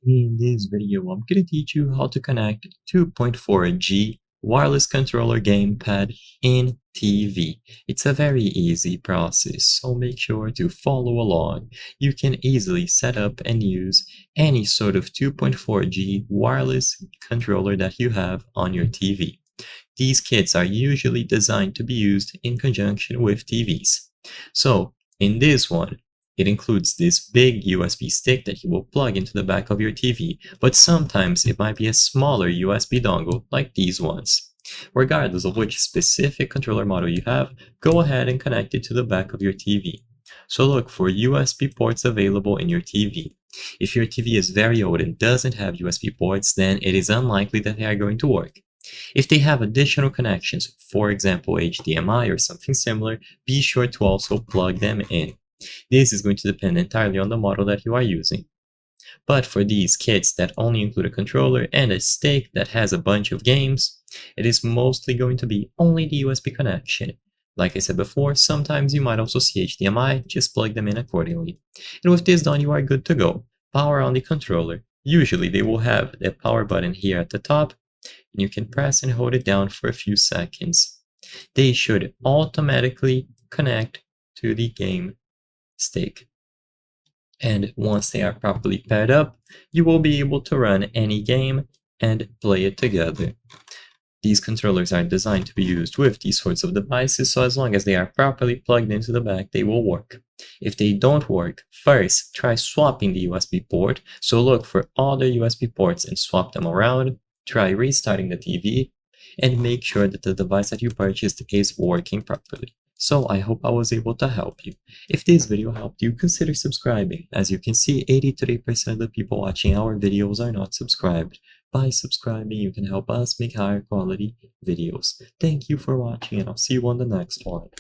In this video, I'm going to teach you how to connect 2.4G wireless controller gamepad in TV. It's a very easy process, so make sure to follow along. You can easily set up and use any sort of 2.4G wireless controller that you have on your TV. These kits are usually designed to be used in conjunction with TVs. So, in this one, it includes this big USB stick that you will plug into the back of your TV, but sometimes it might be a smaller USB dongle like these ones. Regardless of which specific controller model you have, go ahead and connect it to the back of your TV. So look for USB ports available in your TV. If your TV is very old and doesn't have USB ports, then it is unlikely that they are going to work. If they have additional connections, for example HDMI or something similar, be sure to also plug them in. This is going to depend entirely on the model that you are using. But for these kits that only include a controller and a stick that has a bunch of games, it is mostly going to be only the USB connection. Like I said before, sometimes you might also see HDMI, just plug them in accordingly. And with this done, you are good to go. Power on the controller. Usually they will have the power button here at the top, and you can press and hold it down for a few seconds. They should automatically connect to the game stick. And once they are properly paired up, you will be able to run any game and play it together. These controllers are designed to be used with these sorts of devices, so as long as they are properly plugged into the back, they will work. If they don't work, first try swapping the USB port, so look for all the USB ports and swap them around, try restarting the TV, and make sure that the device that you purchased is working properly. So I hope I was able to help you. If this video helped you, consider subscribing. As you can see, 83% of the people watching our videos are not subscribed. By subscribing, you can help us make higher quality videos. Thank you for watching, and I'll see you on the next one.